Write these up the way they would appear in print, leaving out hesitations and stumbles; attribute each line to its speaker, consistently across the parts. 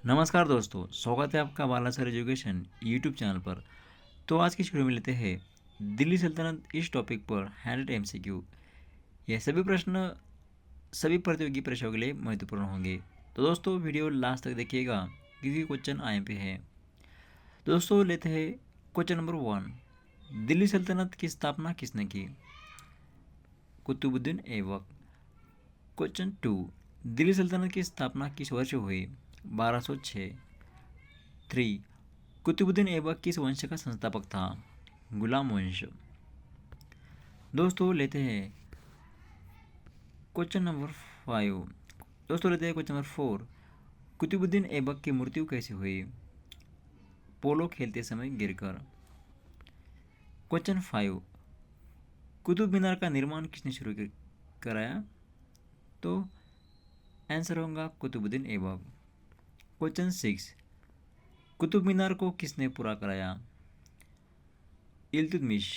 Speaker 1: नमस्कार दोस्तों, स्वागत है आपका बालासर एजुकेशन यूट्यूब चैनल पर। तो आज की वीडियो में लेते हैं दिल्ली सल्तनत इस टॉपिक पर 100 MCQ। यह सभी प्रश्न सभी प्रतियोगी परीक्षाओं के लिए महत्वपूर्ण होंगे। तो दोस्तों वीडियो लास्ट तक देखिएगा क्योंकि क्वेश्चन आए पे है। दोस्तों लेते हैं क्वेश्चन नंबर 1। दिल्ली सल्तनत की स्थापना किसने की? कुतुबुद्दीन ऐबक। क्वेश्चन 2। दिल्ली सल्तनत की स्थापना किस वर्ष हुई? 1206। 3। कुतुबुद्दीन ऐबक किस वंश का संस्थापक था? गुलाम वंश। दोस्तों लेते हैं क्वेश्चन नंबर 5। दोस्तों लेते हैं क्वेश्चन नंबर 4। कुतुबुद्दीन ऐबक की मृत्यु कैसे हुई? पोलो खेलते समय गिरकर। क्वेश्चन 5। कुतुब मीनार का निर्माण किसने शुरू कराया? तो आंसर होगा कुतुबुद्दीन ऐबक। क्वेश्चन 6। कुतुब मीनार को किसने पूरा कराया? इल्तुतमिश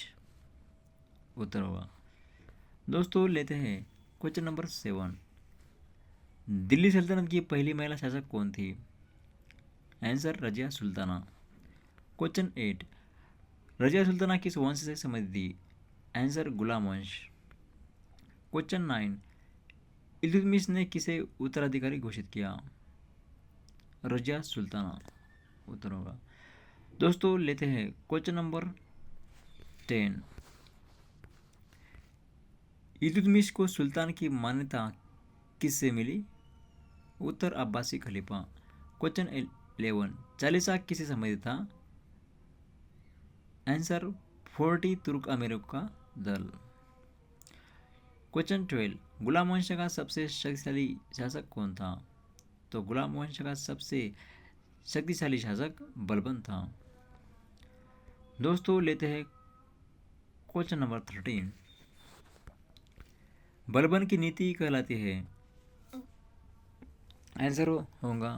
Speaker 1: उत्तर होगा। दोस्तों लेते हैं क्वेश्चन नंबर 7। दिल्ली सल्तनत की पहली महिला शासक कौन थी? आंसर रजिया सुल्ताना। क्वेश्चन 8। रजिया सुल्ताना किस वंश से संबंधित थी? आंसर गुलाम वंश। क्वेश्चन 9। इल्तुतमिश ने किसे उत्तराधिकारी घोषित किया? रजिया सुल्ताना उत्तर होगा। दोस्तों लेते हैं क्वेश्चन नंबर 10। इल्तुतमिश को सुल्तान की मान्यता किससे मिली? उत्तर अब्बासी खलीफा। क्वेश्चन 11। चालीसा किससे संबंधित था? आंसर 40 तुर्क अमीरों का दल। क्वेश्चन 12। गुलाम वंश का सबसे शक्तिशाली शासक कौन था? तो गुलाम वंश का सबसे शक्तिशाली शासक बलबन था। दोस्तों लेते हैं क्वेश्चन नंबर 13। बलबन की नीति कहलाती है? आंसर होगा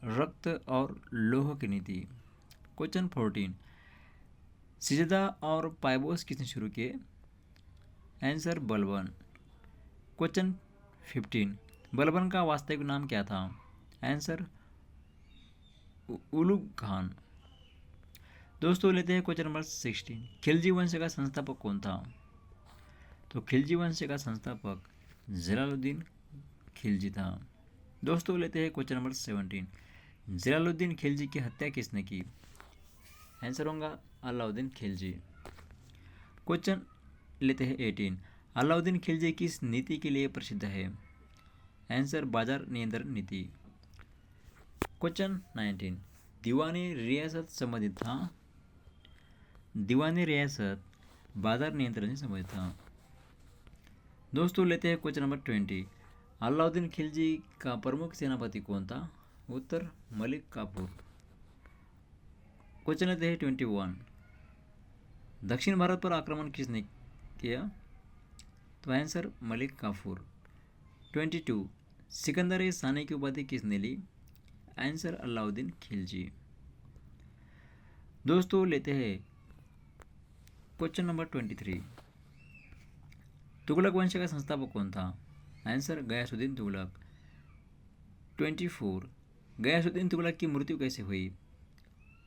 Speaker 1: रक्त और लोह की नीति। क्वेश्चन 14। सिजदा और पाइबोस किसने शुरू किए? आंसर बलबन। क्वेश्चन 15। बलबन का वास्तविक नाम क्या था? आंसर उलुग खान। दोस्तों लेते हैं क्वेश्चन नंबर 16। खिलजी वंश का संस्थापक कौन था? तो खिलजी वंश का संस्थापक जलालुद्दीन खिलजी था। दोस्तों लेते हैं क्वेश्चन नंबर 17। जलालुद्दीन खिलजी की हत्या किसने की? आंसर होगा अलाउद्दीन खिलजी। क्वेश्चन लेते हैं 18। अलाउद्दीन खिलजी किस नीति के लिए प्रसिद्ध है? आंसर बाजार नियंत्रण नीति। क्वेश्चन 19। दीवानी रियासत संबंधित था? दीवानी रियासत बाजार नियंत्रण से संबंधित था। दोस्तों लेते हैं क्वेश्चन नंबर 20। अलाउद्दीन खिलजी का प्रमुख सेनापति कौन था? उत्तर मलिक काफूर। क्वेश्चन लेते हैं 21। दक्षिण भारत पर आक्रमण किसने किया? तो आंसर मलिक काफूर। 22। सिकंदर सानी की उपाधि किसने ली? आंसर अलाउद्दीन खिलजी। दोस्तों लेते हैं क्वेश्चन नंबर 23। तुगलक वंश का संस्थापक कौन था? आंसर गयासुद्दीन तुगलक। 24। गयासुद्दीन तुगलक की मृत्यु कैसे हुई?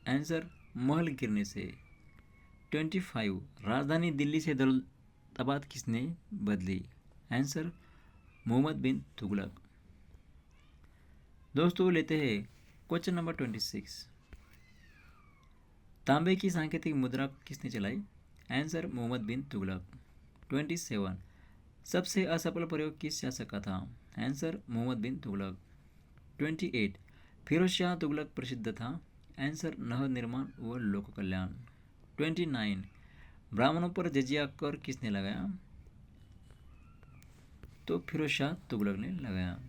Speaker 1: आंसर महल गिरने से। 25। राजधानी दिल्ली से दौलताबाद किसने बदली? आंसर मोहम्मद बिन तुगलक। दोस्तों लेते हैं क्वेश्चन नंबर 26। तांबे की सांकेतिक मुद्रा किसने चलाई? आंसर मोहम्मद बिन तुगलक। 27। सबसे असफल प्रयोग किस शासक का था? आंसर मोहम्मद बिन तुगलक। 28। फिरोज शाह तुगलक प्रसिद्ध था? आंसर नहर निर्माण व लोक कल्याण। 29। ब्राह्मणों पर जजिया कर किसने लगाया? तो फिरोज शाह तुगलक ने लगाया।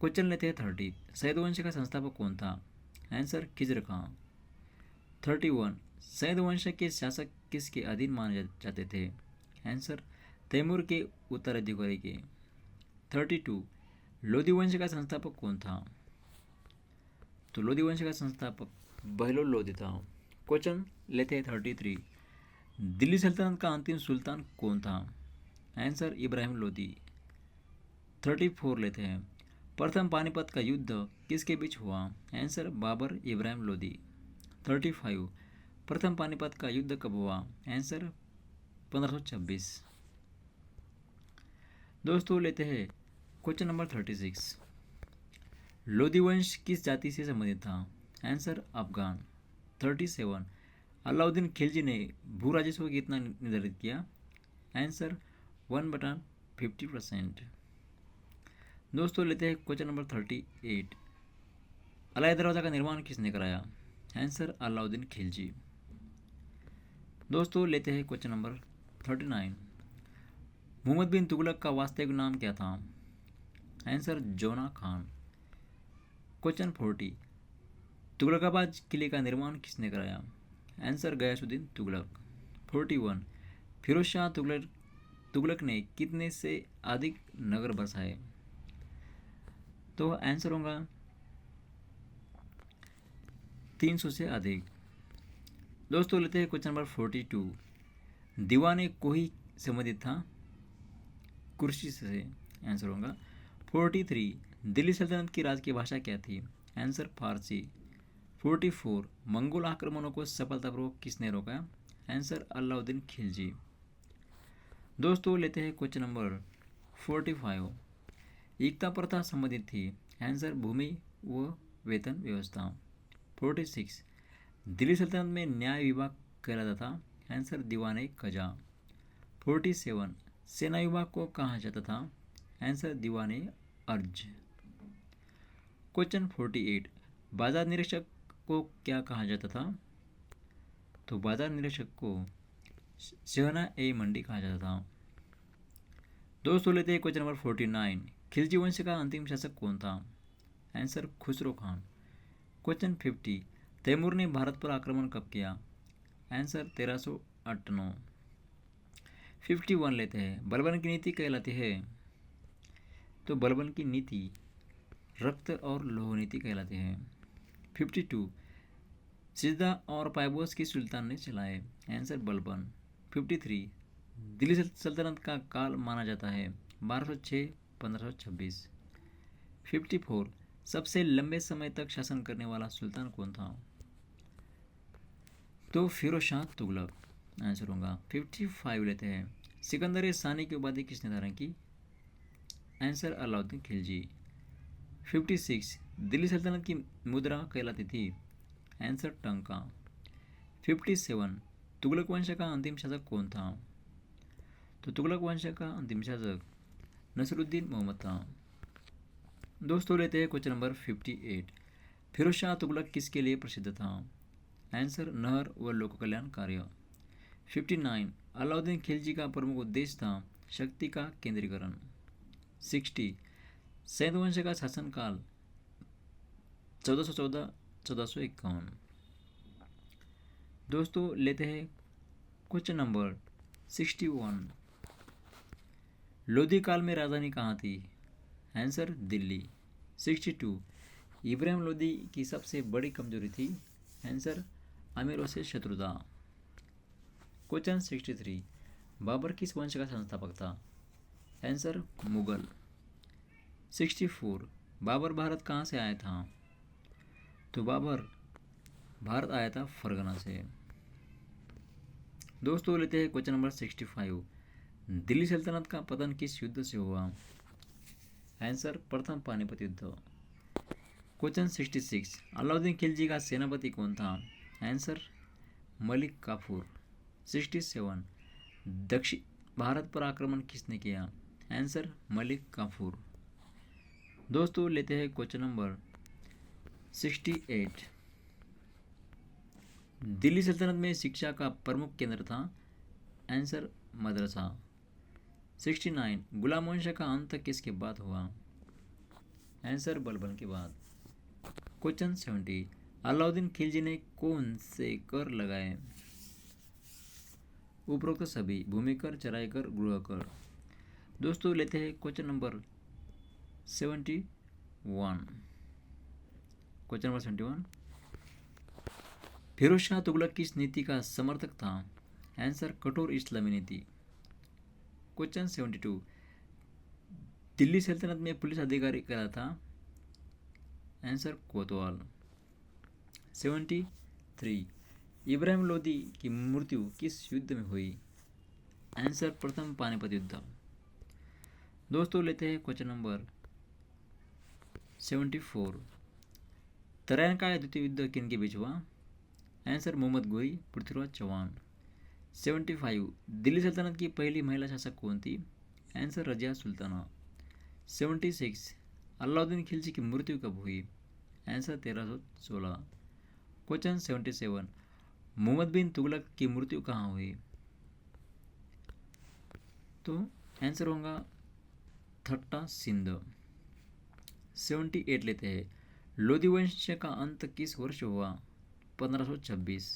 Speaker 1: क्वेश्चन लेते हैं 30। सैयद वंश का संस्थापक कौन था? आंसर खिजर खां। 31। सैयद वंश के शासक किसके अधीन माने जाते थे? आंसर तैमूर के उत्तराधिकारी के। 32। लोधी वंश का संस्थापक कौन था? तो लोधी वंश का संस्थापक बहलोल लोधी था। क्वेश्चन लेते हैं 33। दिल्ली सल्तनत का अंतिम सुल्तान कौन था? आंसर इब्राहिम लोधी। 34 लेते हैं। प्रथम पानीपत का युद्ध किसके बीच हुआ? आंसर बाबर इब्राहिम लोदी। 35 प्रथम पानीपत का युद्ध कब हुआ? आंसर 1526। दोस्तों लेते हैं क्वेश्चन नंबर 36। लोधी वंश किस जाति से संबंधित था? आंसर अफगान। 37 अलाउद्दीन खिलजी ने भू राजस्व कितना निर्धारित किया? आंसर 1/50%। दोस्तों लेते हैं क्वेश्चन नंबर 38। अलाय दरवाज़ा का निर्माण किसने कराया? आंसर अलाउद्दीन खिलजी। दोस्तों लेते हैं क्वेश्चन नंबर 39। मोहम्मद बिन तुगलक का वास्तविक नाम क्या था? आंसर जोना खान। क्वेश्चन 40। तुगलकाबाद किले का निर्माण किसने कराया? आंसर गयासुद्दीन तुगलक। 41 फिरोज शाह तुगलक ने कितने से अधिक नगर बसाए? तो आंसर होगा 300 से अधिक। दोस्तों लेते हैं क्वेश्चन नंबर 42। दीवाने कोही संबंधित था? कुर्सी से। आंसर होगा 43 दिल्ली सल्तनत की राजकीय भाषा क्या थी? आंसर फारसी। 44 मंगोल आक्रमणों को सफलतापूर्वक किसने रोका? आंसर अलाउद्दीन खिलजी। दोस्तों लेते हैं क्वेश्चन नंबर 45। एकता प्रथा संबंधित थी? आंसर भूमि व वेतन व्यवस्था। 46 दिल्ली सल्तनत में न्याय विभाग कहलाता था? आंसर दीवाने कजा। 47 सेना विभाग को कहा जाता था? आंसर दीवाने अर्ज। क्वेश्चन 48 बाजार निरीक्षक को क्या कहा जाता था? तो बाजार निरीक्षक को शहना ए मंडी कहा जाता था। दोस्तों लेते हैं क्वेश्चन नंबर 49। खिलजी वंश का अंतिम शासक कौन था? आंसर खुसरो खान। क्वेश्चन 50 तैमूर ने भारत पर आक्रमण कब किया? आंसर 1398। 51 लेते हैं बलबन की नीति कहलाती है? तो बलबन की नीति रक्त और लौह नीति कहलाती है। 52 सिजदा और पायबोस की सुल्तान ने चलाए? आंसर बलबन। 53 दिल्ली सल्तनत का काल माना जाता है? 1206-1526। 54 सबसे लंबे समय तक शासन करने वाला सुल्तान कौन था? तो फिरोज शाह तुगलक। आंसर होगा 55 लेते हैं सिकंदर सानी की उपाधि किसने धारण की? आंसर अलाउद्दीन खिलजी। 56 दिल्ली सल्तनत की मुद्रा कहलाती थी? आंसर टंका। 57 तुगलक वंश का अंतिम शासक कौन था? तो तुगलक वंश का अंतिम शासक नसरुद्दीन मोहम्मद था। दोस्तों लेते हैं क्वेश्चन नंबर 58। फिरोज शाह तुगलक किसके लिए प्रसिद्ध था? आंसर नहर व लोक कल्याण कार्य। 59 अलाउद्दीन खिलजी का प्रमुख उद्देश्य था शक्ति का केंद्रीकरण। 60 सैद वंश का शासनकाल 1414-1451। दोस्तों लेते हैं क्वेश्चन नंबर 61। लोधी काल में राजधानी कहाँ थी? आंसर दिल्ली। 62 इब्राहिम लोदी की सबसे बड़ी कमजोरी थी? आंसर अमीरों से शत्रुता। क्वेश्चन 63 बाबर किस वंश का संस्थापक था? आंसर मुगल। 64 बाबर भारत कहाँ से आया था? तो बाबर भारत आया था फरगना से। दोस्तों लेते हैं क्वेश्चन नंबर 65। दिल्ली सल्तनत का पतन किस युद्ध से हुआ? आंसर प्रथम पानीपत युद्ध। क्वेश्चन 66 अलाउद्दीन खिलजी का सेनापति कौन था? आंसर मलिक काफूर। 67 दक्षिण भारत पर आक्रमण किसने किया? आंसर मलिक काफूर। दोस्तों लेते हैं क्वेश्चन नंबर 68। दिल्ली सल्तनत में शिक्षा का प्रमुख केंद्र था? आंसर मदरसा। 69 गुलाम वंश का अंत किसके बाद हुआ? आंसर बलबन के बाद। क्वेश्चन 70 अलाउद्दीन खिलजी ने कौन से कर लगाए? उपरोक्त सभी भूमि कर, चराई कर, गृह कर। दोस्तों लेते हैं question number 71। Question number 71 Firoz Shah Tughlaq किस नीति का समर्थक था? आंसर कठोर इस्लामी नीति। क्वेश्चन 72 दिल्ली सल्तनत में पुलिस अधिकारी करा था? आंसर कोतवाल। 73 इब्राहिम लोदी की मृत्यु किस युद्ध में हुई? आंसर प्रथम पानीपत युद्ध। दोस्तों लेते हैं क्वेश्चन नंबर 74 तराइन का द्वितीय युद्ध किन के बीच हुआ? आंसर मोहम्मद गोरी पृथ्वीराज चौहान। 75 दिल्ली सल्तनत की पहली महिला शासक कौन थी? आंसर रजिया सुल्ताना। 76 अलाउद्दीन खिलजी की मृत्यु कब हुई? आंसर 1316। क्वेश्चन 77 मोहम्मद बिन तुगलक की मृत्यु कहाँ हुई? तो आंसर होगा थट्टा सिंध। 78 लेते हैं लोधी वंश का अंत किस वर्ष हुआ? 1526।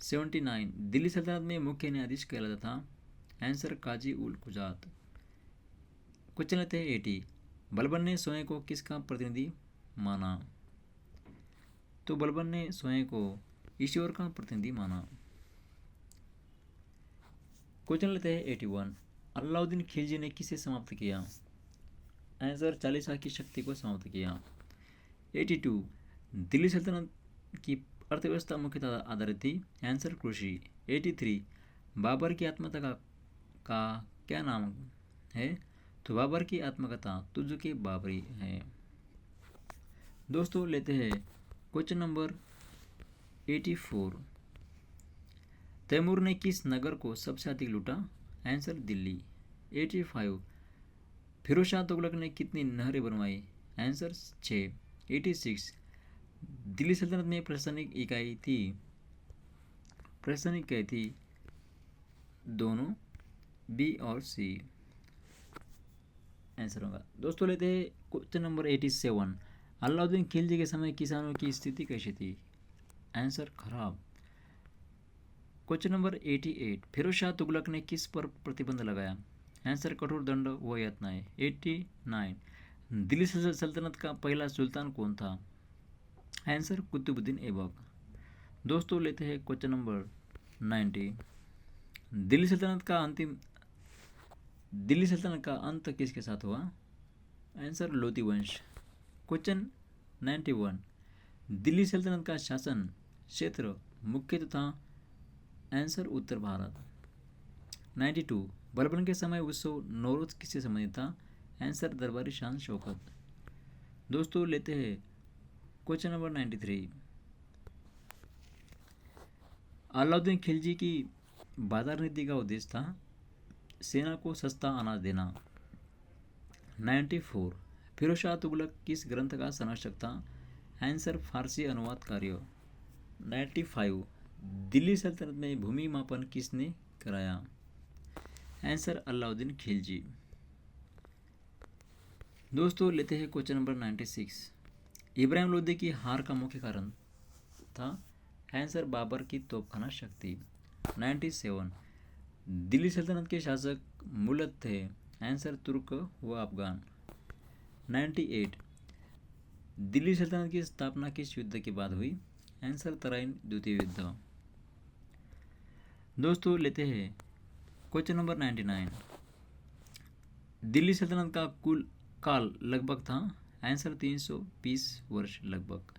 Speaker 1: 79 दिल्ली सल्तनत में मुख्य न्यायाधीश कहलाता था? आंसर काजी उल कुजात। क्वेश्चन लेते हैं 80 बलबन ने स्वयं को किसका प्रतिनिधि माना? तो बलबन ने स्वयं को ईश्वर का प्रतिनिधि माना। क्वेश्चन लेते हैं 81 अलाउद्दीन खिलजी ने किसे समाप्त किया? आंसर चालीसा की शक्ति को समाप्त किया। 82 दिल्ली सल्तनत की अर्थव्यवस्था मुख्यतः आधारित थी? आंसर कृषि। 83 बाबर की आत्मकथा का क्या नाम है? तो बाबर की आत्मकथा तुझ के बाबरी है। दोस्तों लेते हैं क्वेश्चन नंबर 84 तैमूर ने किस नगर को सबसे अधिक लूटा? आंसर दिल्ली। 85 फिरोज शाह तुगलक ने कितनी नहरें बनवाई? आंसर 6। 86 दिल्ली सल्तनत में प्रशासनिक इकाई थी दोनों बी और सी। आंसर होगा। दोस्तों लेते हैं क्वेश्चन नंबर 87 अलाउद्दीन खिलजी के समय किसानों की स्थिति कैसी थी? आंसर खराब। क्वेश्चन नंबर 88 फिरोज शाह तुगलक ने किस पर प्रतिबंध लगाया? आंसर कठोर दंड व यातनाएं। 89 दिल्ली सल्तनत का पहला सुल्तान कौन था? आंसर कुतुबुद्दीन ऐबक। दोस्तों लेते हैं क्वेश्चन नंबर 90 दिल्ली सल्तनत का अंत किसके साथ हुआ? आंसर लोधी वंश। क्वेश्चन 91 दिल्ली सल्तनत का शासन क्षेत्र मुख्यतः था? आंसर उत्तर भारत। 92 बलबन के समय उत्सव नौरोज किससे संबंधित था? आंसर दरबारी शान शौकत। दोस्तों लेते हैं क्वेश्चन नंबर 93 अलाउद्दीन खिलजी की बाजार नीति का उद्देश्य था? सेना को सस्ता अनाज देना। 94 फिरोज शाह तुगलक किस ग्रंथ का संरक्षक था? आंसर फारसी अनुवाद कार्य। 95 दिल्ली सल्तनत में भूमि मापन किसने कराया? आंसर अलाउद्दीन खिलजी। दोस्तों लेते हैं क्वेश्चन नंबर 96 इब्राहिम लोदी की हार का मुख्य कारण था? आंसर बाबर की तोपखाना शक्ति। 97 दिल्ली सल्तनत के शासक मुलत थे? आंसर तुर्क व अफगान। 98 दिल्ली सल्तनत की स्थापना किस युद्ध के बाद हुई? आंसर तराइन द्वितीय युद्ध। दोस्तों लेते हैं क्वेश्चन नंबर 99 दिल्ली सल्तनत का कुल काल लगभग था? आंसर 320 वर्ष लगभग।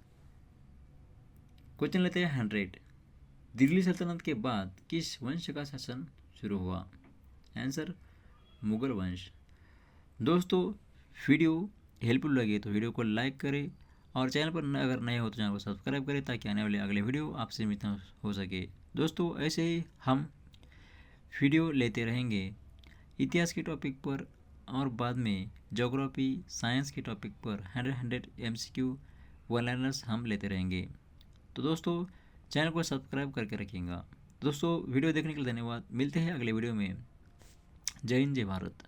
Speaker 1: क्वेश्चन लेते हैं 100 दिल्ली सल्तनत के बाद किस वंश का शासन शुरू हुआ? आंसर मुगल वंश। दोस्तों वीडियो हेल्पफुल लगे तो वीडियो को लाइक करें और चैनल पर अगर नए हो तो चैनल को सब्सक्राइब करें ताकि आने वाले अगले वीडियो आपसे मिलता हो सके। दोस्तों ऐसे ही हम वीडियो लेते रहेंगे इतिहास के टॉपिक पर और बाद में ज्योग्राफी साइंस के टॉपिक पर 100 MCQ वन लाइनर्स हम लेते रहेंगे। तो दोस्तों चैनल को सब्सक्राइब करके रखिएगा। दोस्तों वीडियो देखने के लिए धन्यवाद। मिलते हैं अगले वीडियो में। जय हिंद जय भारत।